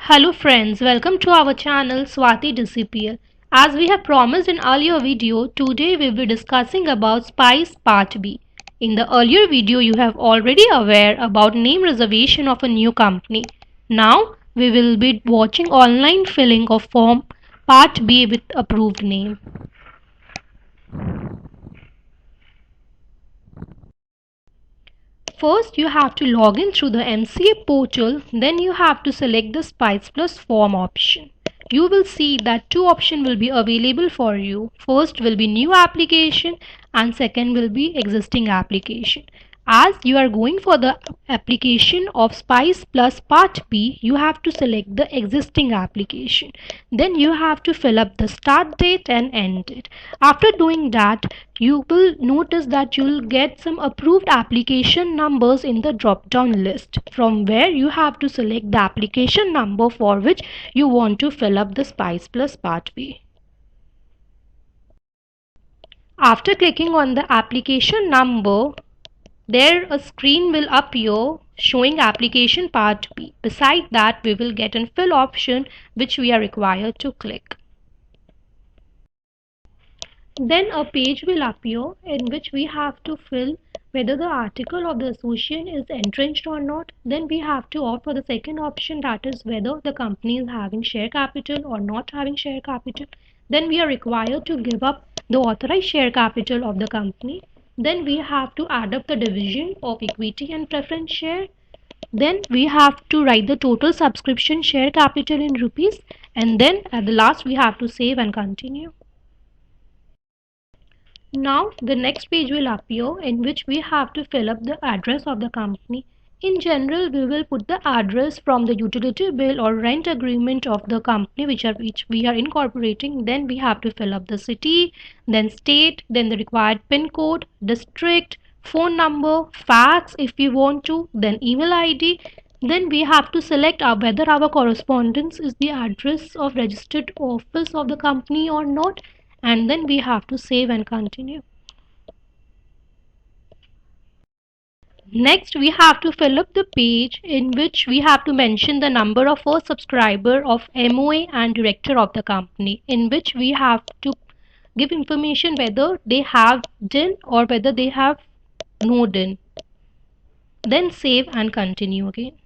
Hello friends, welcome to our channel Swati DCPL. As we have promised in earlier video, today we will be discussing about SPICE Part B. In the earlier video, you have already aware about name reservation of a new company. Now we will be watching online filling of form Part B with approved name. First, you have to log in through the MCA portal, then you have to select the SPICE Plus form option. You will see that two options will be available for you. First will be new application and second will be existing application. As you are going for the application of SPICE Plus Part B, you have to select the existing application. Then you have to fill up the start date and end date. After doing that, you will notice that you will get some approved application numbers in the drop down list, from where you have to select the application number for which you want to fill up the SPICE Plus Part B. After clicking on the application number, there a screen will appear showing application part B. Beside that, we will get a fill option which we are required to click. Then a page will appear in which we have to fill whether the article of the association is entrenched or not. Then we have to opt for the second option, that is whether the company is having share capital or not having share capital. Then we are required to give up the authorized share capital of the company. Then we have to add up the division of equity and preference share. Then we have to write the total subscription share capital in rupees, and then at the last we have to save and continue. Now the next page will appear in which we have to fill up the address of the company. In general, we will put the address from the utility bill or rent agreement of the company which we are incorporating. Then we have to fill up the city, then state, then the required PIN code, district, phone number, fax if we want to, then email ID. Then we have to select whether our correspondence is the address of registered office of the company or not, and then we have to save and continue. Next, we have to fill up the page in which we have to mention the number of first subscriber of MOA and director of the company, in which we have to give information whether they have DIN or whether they have no DIN. Then save and continue again.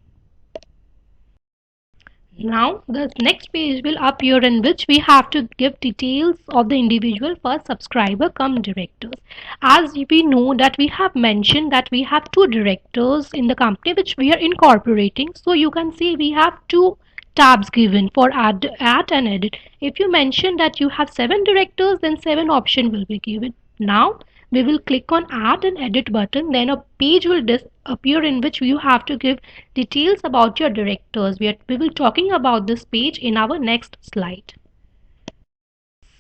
Now the next page will appear in which we have to give details of the individual first subscriber cum directors. As we know that we have mentioned that we have two directors in the company which we are incorporating. So you can see we have two tabs given for add and edit. If you mention that you have 7 directors, then 7 option will be given. Now we will click on add and edit button, then a page will appear in which you have to give details about your directors. We will talking about this page in our next slide.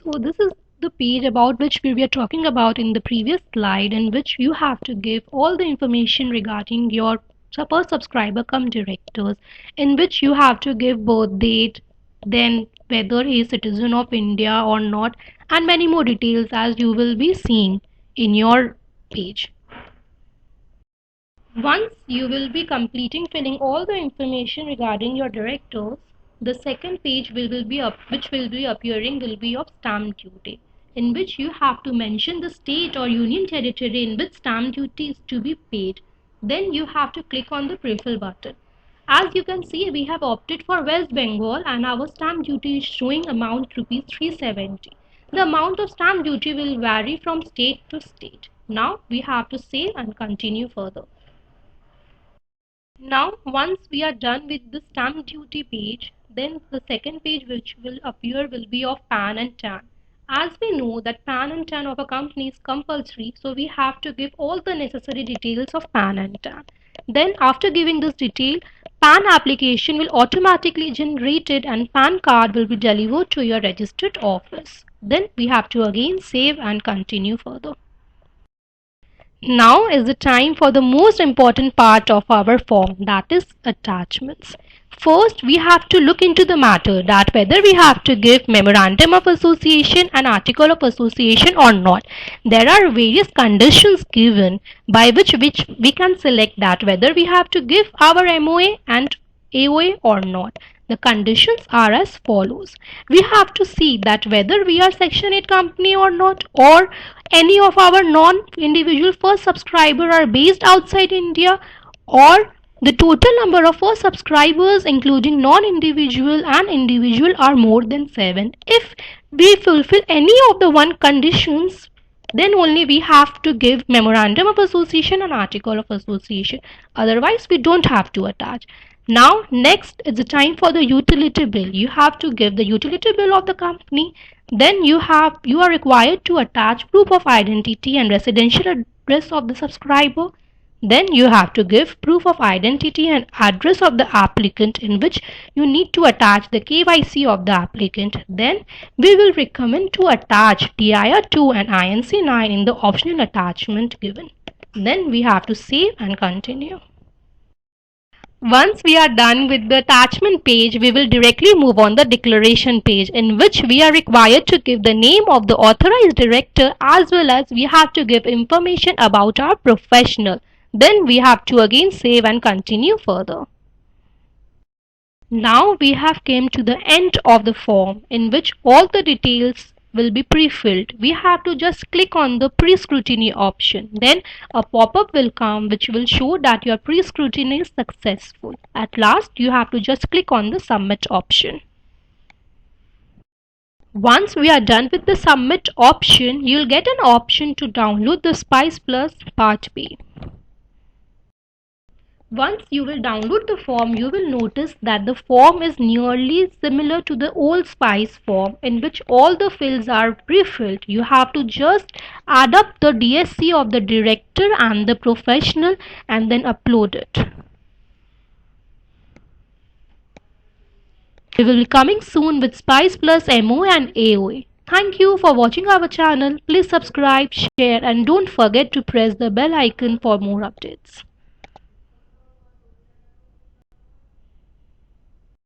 So this is the page about which we were talking about in the previous slide, in which you have to give all the information regarding your per subscriber cum directors, in which you have to give birth date, then whether he is citizen of India or not, and many more details as you will be seeing in your page. Once you will be completing filling all the information regarding your directors, the second page which will be appearing will be of stamp duty, in which you have to mention the state or union territory in which stamp duty is to be paid. Then you have to click on the prefill button. As you can see, we have opted for West Bengal and our stamp duty is showing amount rupees 370. The amount of stamp duty will vary from state to state. Now we have to save and continue further. Now once we are done with the stamp duty page, then the second page which will appear will be of PAN and TAN. As we know that PAN and TAN of a company is compulsory, so we have to give all the necessary details of PAN and TAN. Then after giving this detail, PAN application will automatically generated and PAN card will be delivered to your registered office. Then we have to again save and continue further. Now is the time for the most important part of our form, that is attachments. First, we have to look into the matter that whether we have to give memorandum of association and article of association or not. There are various conditions given by which we can select that whether we have to give our MOA and AOA or not. The conditions are as follows. We have to see that whether we are Section 8 company or not, or any of our non-individual first subscriber are based outside India, or the total number of first subscribers including non-individual and individual are more than 7. If we fulfill any of the one conditions, then only we have to give memorandum of association and article of association. Otherwise, we don't have to attach. Now, next is the time for the utility bill. You have to give the utility bill of the company. Then you are required to attach proof of identity and residential address of the subscriber. Then you have to give proof of identity and address of the applicant, in which you need to attach the KYC of the applicant. Then we will recommend to attach DIR 2 and INC 9 in the optional attachment given. Then we have to save and continue. Once we are done with the attachment page, we will directly move on the declaration page, in which we are required to give the name of the authorized director, as well as we have to give information about our professional. Then we have to again save and continue further. Now we have came to the end of the form, in which all the details will be pre-filled. We have to just click on the pre-scrutiny option. Then a pop-up will come which will show that your pre-scrutiny is successful. At last, you have to just click on the submit option. Once we are done with the submit option, you'll get an option to download the Spice Plus Part B. Once you will download the form, you will notice that the form is nearly similar to the old Spice form, in which all the fields are pre-filled. You have to just add up the DSC of the director and the professional and then upload it. We will be coming soon with Spice Plus MOA and AOA. Thank you for watching our channel. Please subscribe, share and don't forget to press the bell icon for more updates.